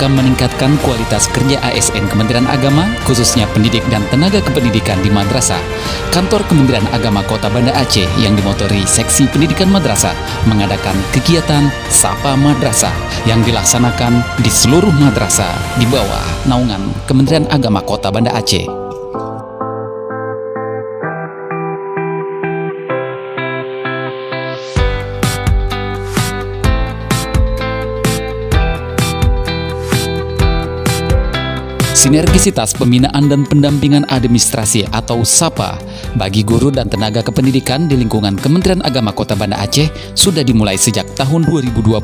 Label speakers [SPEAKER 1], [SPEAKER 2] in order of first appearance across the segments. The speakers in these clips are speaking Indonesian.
[SPEAKER 1] rangka meningkatkan kualitas kerja ASN Kementerian Agama, khususnya pendidik dan tenaga kependidikan di madrasah, Kantor Kementerian Agama Kota Banda Aceh yang dimotori Seksi Pendidikan Madrasah mengadakan kegiatan Sapa Madrasah yang dilaksanakan di seluruh madrasah di bawah naungan Kementerian Agama Kota Banda Aceh. Sinergisitas pembinaan dan pendampingan administrasi atau SAPA bagi guru dan tenaga kependidikan di lingkungan Kementerian Agama Kota Banda Aceh sudah dimulai sejak tahun 2020.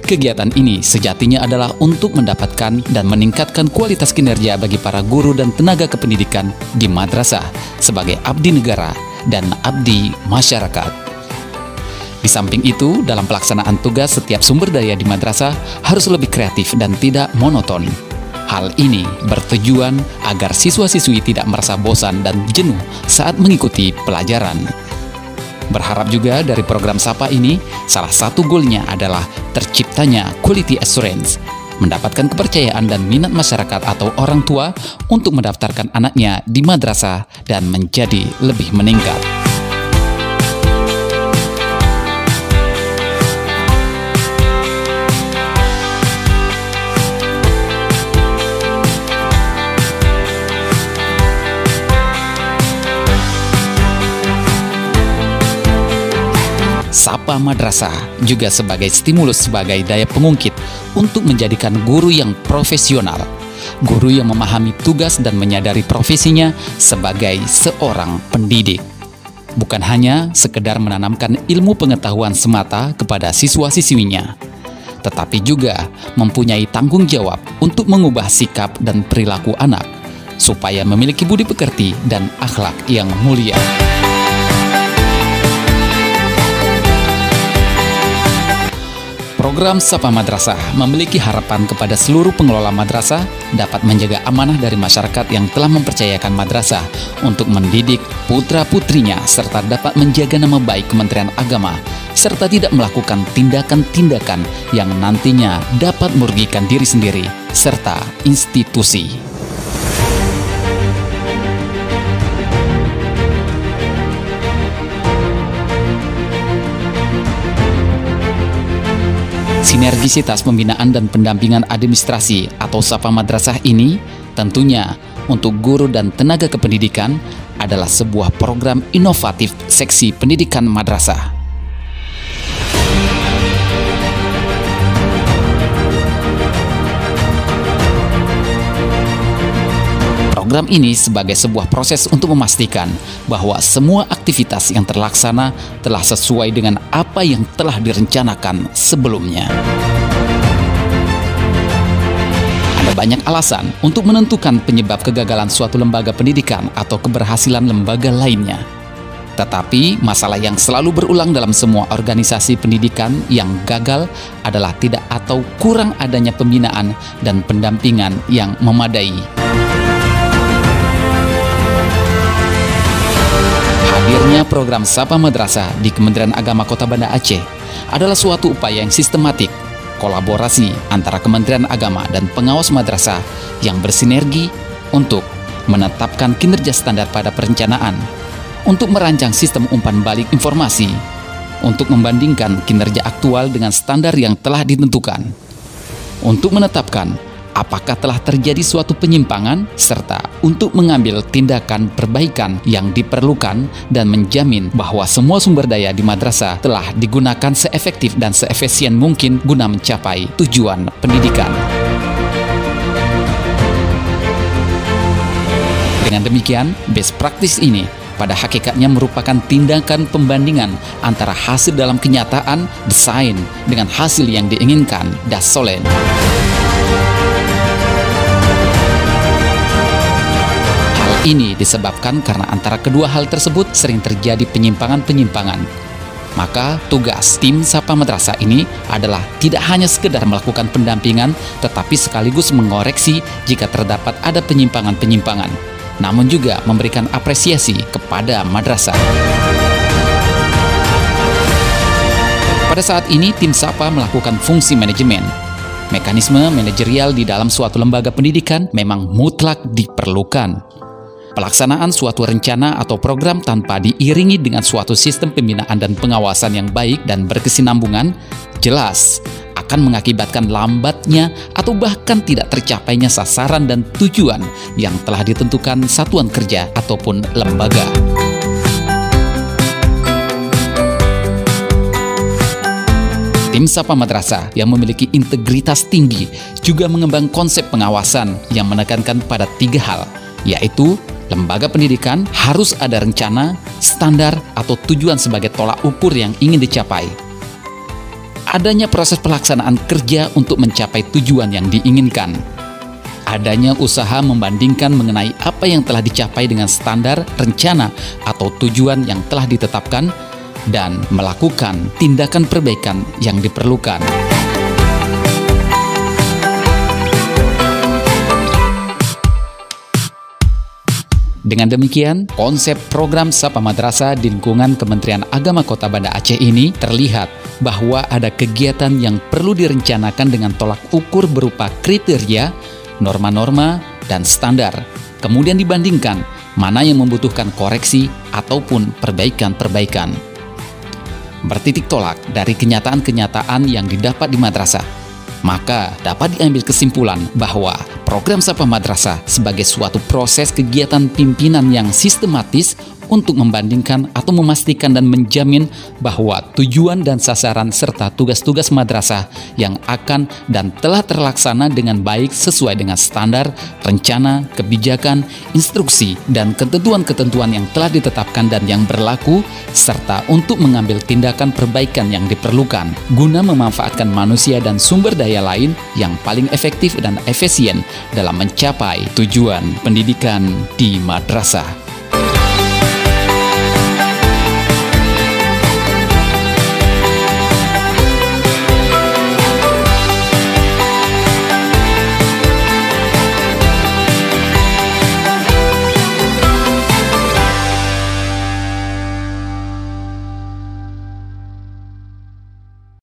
[SPEAKER 1] Kegiatan ini sejatinya adalah untuk mendapatkan dan meningkatkan kualitas kinerja bagi para guru dan tenaga kependidikan di madrasah sebagai abdi negara dan abdi masyarakat. Di samping itu, dalam pelaksanaan tugas setiap sumber daya di madrasah harus lebih kreatif dan tidak monoton. Hal ini bertujuan agar siswa-siswi tidak merasa bosan dan jenuh saat mengikuti pelajaran. Berharap juga dari program SAPA ini, salah satu goalnya adalah terciptanya quality assurance, mendapatkan kepercayaan dan minat masyarakat atau orang tua untuk mendaftarkan anaknya di madrasah dan menjadi lebih meningkat. Sapa Madrasah juga sebagai stimulus sebagai daya pengungkit untuk menjadikan guru yang profesional, guru yang memahami tugas dan menyadari profesinya sebagai seorang pendidik. Bukan hanya sekedar menanamkan ilmu pengetahuan semata kepada siswa-siswinya, tetapi juga mempunyai tanggung jawab untuk mengubah sikap dan perilaku anak, supaya memiliki budi pekerti dan akhlak yang mulia. Program Sapa Madrasah memiliki harapan kepada seluruh pengelola madrasah dapat menjaga amanah dari masyarakat yang telah mempercayakan madrasah untuk mendidik putra-putrinya serta dapat menjaga nama baik Kementerian Agama serta tidak melakukan tindakan-tindakan yang nantinya dapat merugikan diri sendiri serta institusi. Sinergisitas pembinaan dan pendampingan administrasi atau Sapa Madrasah ini tentunya untuk guru dan tenaga kependidikan adalah sebuah program inovatif Seksi Pendidikan Madrasah. Program ini sebagai sebuah proses untuk memastikan bahwa semua aktivitas yang terlaksana telah sesuai dengan apa yang telah direncanakan sebelumnya. Ada banyak alasan untuk menentukan penyebab kegagalan suatu lembaga pendidikan atau keberhasilan lembaga lainnya. Tetapi masalah yang selalu berulang dalam semua organisasi pendidikan yang gagal adalah tidak atau kurang adanya pembinaan dan pendampingan yang memadai. Hadirnya program Sapa Madrasah di Kementerian Agama Kota Banda Aceh adalah suatu upaya yang sistematik, kolaborasi antara Kementerian Agama dan pengawas madrasah yang bersinergi untuk menetapkan kinerja standar pada perencanaan, untuk merancang sistem umpan balik informasi, untuk membandingkan kinerja aktual dengan standar yang telah ditentukan, untuk menetapkan apakah telah terjadi suatu penyimpangan, serta untuk mengambil tindakan perbaikan yang diperlukan dan menjamin bahwa semua sumber daya di madrasah telah digunakan seefektif dan seefisien mungkin guna mencapai tujuan pendidikan. Dengan demikian, best practice ini pada hakikatnya merupakan tindakan pembandingan antara hasil dalam kenyataan desain dengan hasil yang diinginkan dasolen. Ini disebabkan karena antara kedua hal tersebut sering terjadi penyimpangan-penyimpangan. Maka tugas tim Sapa Madrasah ini adalah tidak hanya sekedar melakukan pendampingan, tetapi sekaligus mengoreksi jika terdapat ada penyimpangan-penyimpangan, namun juga memberikan apresiasi kepada madrasah. Pada saat ini tim Sapa melakukan fungsi manajemen, Mekanisme manajerial di dalam suatu lembaga pendidikan memang mutlak diperlukan. Pelaksanaan suatu rencana atau program tanpa diiringi dengan suatu sistem pembinaan dan pengawasan yang baik dan berkesinambungan jelas akan mengakibatkan lambatnya atau bahkan tidak tercapainya sasaran dan tujuan yang telah ditentukan satuan kerja ataupun lembaga. Tim Sapa Madrasah yang memiliki integritas tinggi juga mengembang konsep pengawasan yang menekankan pada 3 hal, yaitu lembaga pendidikan harus ada rencana, standar, atau tujuan sebagai tolak ukur yang ingin dicapai. Adanya proses pelaksanaan kerja untuk mencapai tujuan yang diinginkan. Adanya usaha membandingkan mengenai apa yang telah dicapai dengan standar, rencana, atau tujuan yang telah ditetapkan, dan melakukan tindakan perbaikan yang diperlukan. Dengan demikian, konsep program Sapa Madrasah di lingkungan Kementerian Agama Kota Banda Aceh ini terlihat bahwa ada kegiatan yang perlu direncanakan dengan tolak ukur berupa kriteria, norma-norma, dan standar. Kemudian dibandingkan mana yang membutuhkan koreksi ataupun perbaikan-perbaikan. Bertitik tolak dari kenyataan-kenyataan yang didapat di madrasah, maka dapat diambil kesimpulan bahwa program Sapa Madrasah sebagai suatu proses kegiatan pimpinan yang sistematis untuk membandingkan atau memastikan dan menjamin bahwa tujuan dan sasaran serta tugas-tugas madrasah yang akan dan telah terlaksana dengan baik sesuai dengan standar, rencana, kebijakan, instruksi, dan ketentuan-ketentuan yang telah ditetapkan dan yang berlaku, serta untuk mengambil tindakan perbaikan yang diperlukan guna memanfaatkan manusia dan sumber daya lain yang paling efektif dan efisien dalam mencapai tujuan pendidikan di madrasah.